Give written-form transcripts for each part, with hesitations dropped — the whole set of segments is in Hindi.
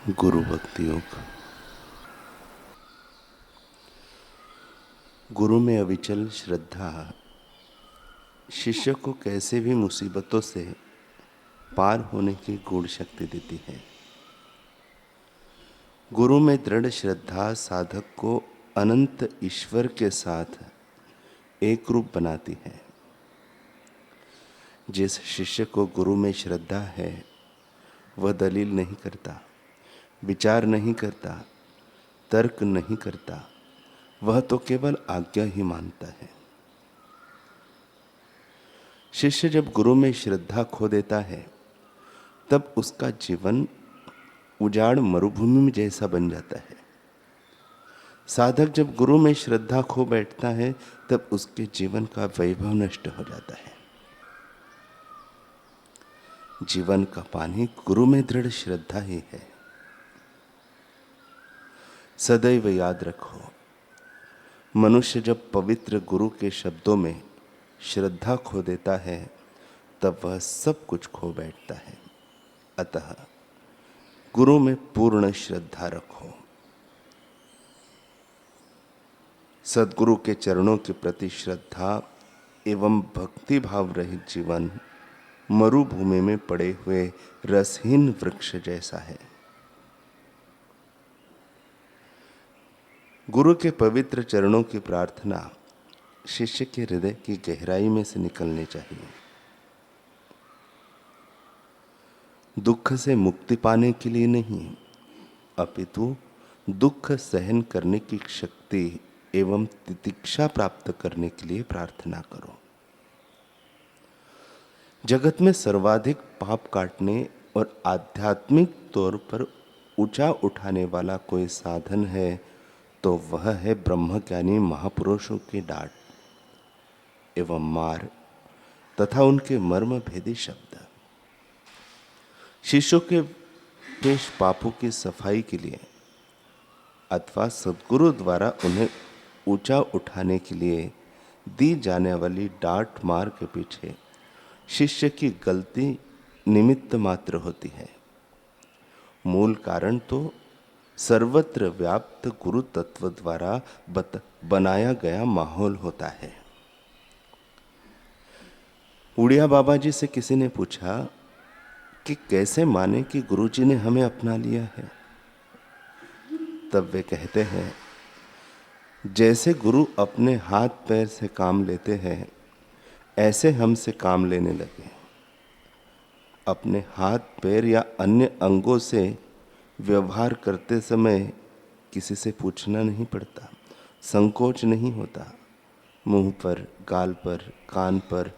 गुरु भक्ति योग। गुरु में अविचल श्रद्धा शिष्य को कैसे भी मुसीबतों से पार होने की गूढ़ शक्ति देती है। गुरु में दृढ़ श्रद्धा साधक को अनंत ईश्वर के साथ एक रूप बनाती है। जिस शिष्य को गुरु में श्रद्धा है वह दलील नहीं करता, विचार नहीं करता, तर्क नहीं करता, वह तो केवल आज्ञा ही मानता है। शिष्य जब गुरु में श्रद्धा खो देता है तब उसका जीवन उजाड़ मरुभूमि जैसा बन जाता है। साधक जब गुरु में श्रद्धा खो बैठता है तब उसके जीवन का वैभव नष्ट हो जाता है। जीवन का पानी गुरु में दृढ़ श्रद्धा ही है। सदैव याद रखो, मनुष्य जब पवित्र गुरु के शब्दों में श्रद्धा खो देता है तब वह सब कुछ खो बैठता है। अतः गुरु में पूर्ण श्रद्धा रखो। सद्गुरु के चरणों के प्रति श्रद्धा एवं भक्ति भाव रहित जीवन मरुभूमि में पड़े हुए रसहीन वृक्ष जैसा है। गुरु के पवित्र चरणों की प्रार्थना शिष्य के हृदय की गहराई में से निकलनी चाहिए। दुख से मुक्ति पाने के लिए नहीं, अपितु दुख सहन करने की शक्ति एवं तितिक्षा प्राप्त करने के लिए प्रार्थना करो। जगत में सर्वाधिक पाप काटने और आध्यात्मिक तौर पर ऊंचा उठाने वाला कोई साधन है तो वह है ब्रह्मज्ञानी महापुरुषों की डांट एवं मार तथा उनके मर्म भेदी शब्द। शिष्यों के पेश पापों की सफाई के लिए अथवा सद्गुरु द्वारा उन्हें ऊंचा उठाने के लिए दी जाने वाली डांट मार के पीछे शिष्य की गलती निमित्त मात्र होती है। मूल कारण तो सर्वत्र व्याप्त गुरु तत्व द्वारा बनाया गया माहौल होता है। उड़िया बाबा जी से किसी ने पूछा कि कैसे माने कि गुरुजी ने हमें अपना लिया है। तब वे कहते हैं, जैसे गुरु अपने हाथ पैर से काम लेते हैं ऐसे हमसे काम लेने लगे। अपने हाथ पैर या अन्य अंगों से व्यवहार करते समय किसी से पूछना नहीं पड़ता, संकोच नहीं होता। मुंह पर, गाल पर, कान पर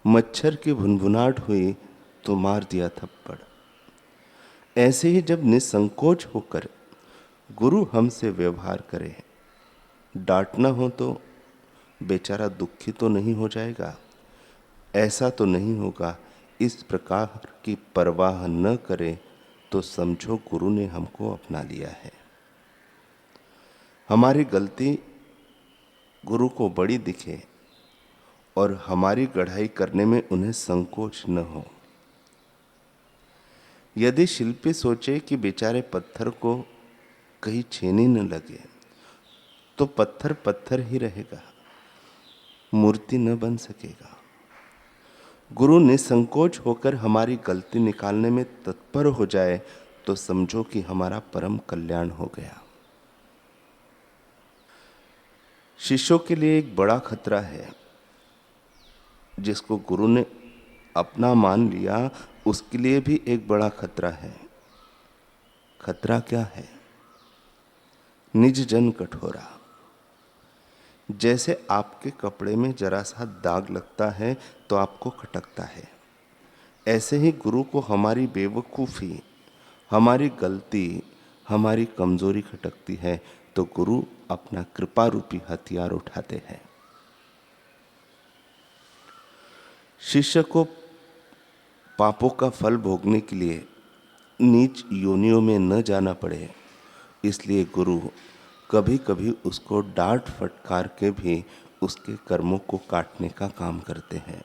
मच्छर की भुनभुनाहट हुई तो मार दिया थप्पड़। ऐसे ही जब निसंकोच होकर गुरु हमसे व्यवहार करे, डांटना हो तो बेचारा दुखी तो नहीं हो जाएगा, ऐसा तो नहीं होगा, इस प्रकार की परवाह न करे तो समझो गुरु ने हमको अपना लिया है। हमारी गलती गुरु को बड़ी दिखे और हमारी गढ़ाई करने में उन्हें संकोच न हो। यदि शिल्पी सोचे कि बेचारे पत्थर को कहीं छेनी न लगे तो पत्थर पत्थर ही रहेगा, मूर्ति न बन सकेगा। गुरु निसंकोच होकर हमारी गलती निकालने में तत्पर हो जाए तो समझो कि हमारा परम कल्याण हो गया। शिष्यों के लिए एक बड़ा खतरा है। जिसको गुरु ने अपना मान लिया उसके लिए भी एक बड़ा खतरा है। खतरा क्या है? निज जन कठोरा। जैसे आपके कपड़े में जरा सा दाग लगता है तो आपको खटकता है, ऐसे ही गुरु को हमारी बेवकूफ़ी, हमारी गलती, हमारी कमजोरी खटकती है तो गुरु अपना कृपा रूपी हथियार उठाते हैं। शिष्य को पापों का फल भोगने के लिए नीच योनियों में न जाना पड़े, इसलिए गुरु कभी कभी उसको डांट फटकार के भी उसके कर्मों को काटने का काम करते हैं।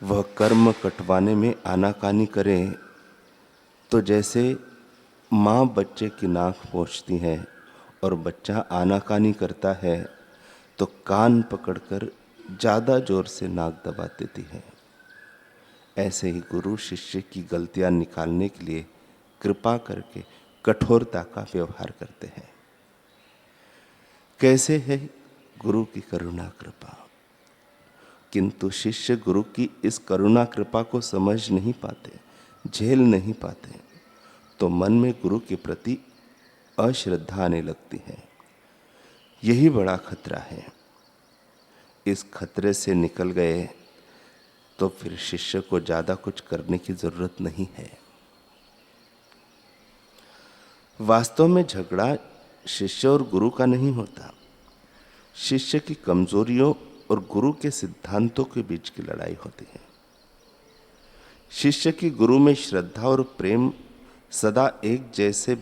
वह कर्म कटवाने में आनाकानी करे तो जैसे माँ बच्चे की नाक पोंछती है और बच्चा आनाकानी करता है तो कान पकड़कर ज़्यादा जोर से नाक दबा देती है, ऐसे ही गुरु शिष्य की गलतियां निकालने के लिए कृपा करके कठोरता का व्यवहार करते हैं। कैसे है गुरु की करुणा कृपा, किंतु शिष्य गुरु की इस करुणा कृपा को समझ नहीं पाते, झेल नहीं पाते, तो मन में गुरु के प्रति अश्रद्धा आने लगती है। यही बड़ा खतरा है। इस खतरे से निकल गए तो फिर शिष्य को ज़्यादा कुछ करने की जरूरत नहीं है। वास्तव में झगड़ा शिष्य और गुरु का नहीं होता, शिष्य की कमजोरियों और गुरु के सिद्धांतों के बीच की लड़ाई होती है। शिष्य की गुरु में श्रद्धा और प्रेम सदा एक जैसे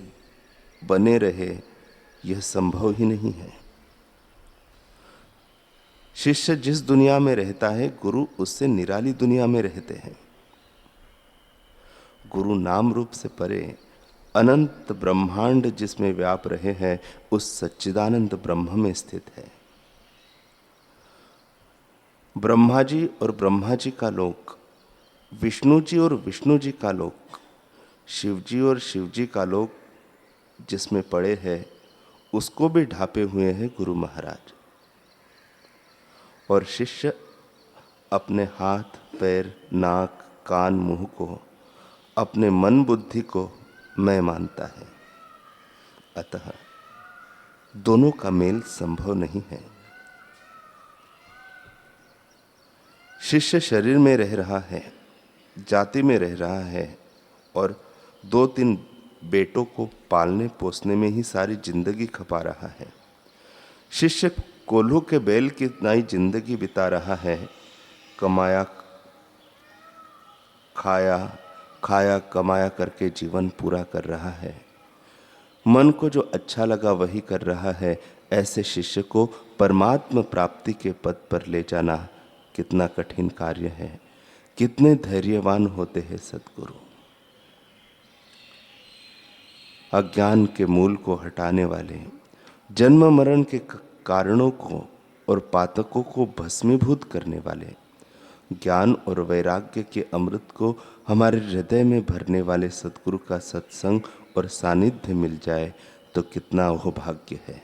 बने रहे, यह संभव ही नहीं है। शिष्य जिस दुनिया में रहता है, गुरु उससे निराली दुनिया में रहते हैं। गुरु नाम रूप से परे अनंत ब्रह्मांड जिसमें व्याप रहे हैं, उस सच्चिदानंद ब्रह्म में स्थित है। ब्रह्मा जी और ब्रह्मा जी का लोक, विष्णु जी और विष्णु जी का लोक, शिव जी और शिव जी का लोक जिसमें पड़े हैं, उसको भी ढापे हुए हैं गुरु महाराज। और शिष्य अपने हाथ पैर नाक कान मुंह को, अपने मन बुद्धि को मैं मानता है। अतः दोनों का मेल संभव नहीं है। शिष्य शरीर में रह रहा है, जाति में रह रहा है और 2-3 बेटों को पालने पोसने में ही सारी जिंदगी खपा रहा है। शिष्य कोल्हू के बैल की नई जिंदगी बिता रहा है, कमाया खाया कमाया करके जीवन पूरा कर रहा है। मन को जो अच्छा लगा वही कर रहा है। ऐसे शिष्य को परमात्मा प्राप्ति के पद पर ले जाना कितना कठिन कार्य है। कितने धैर्यवान होते हैं सद्गुरु। अज्ञान के मूल को हटाने वाले, जन्म मरण के कारणों को और पातकों को भस्मीभूत करने वाले, ज्ञान और वैराग्य के अमृत को हमारे हृदय में भरने वाले सद्गुरु का सत्संग और सानिध्य मिल जाए तो कितना वो भाग्य है।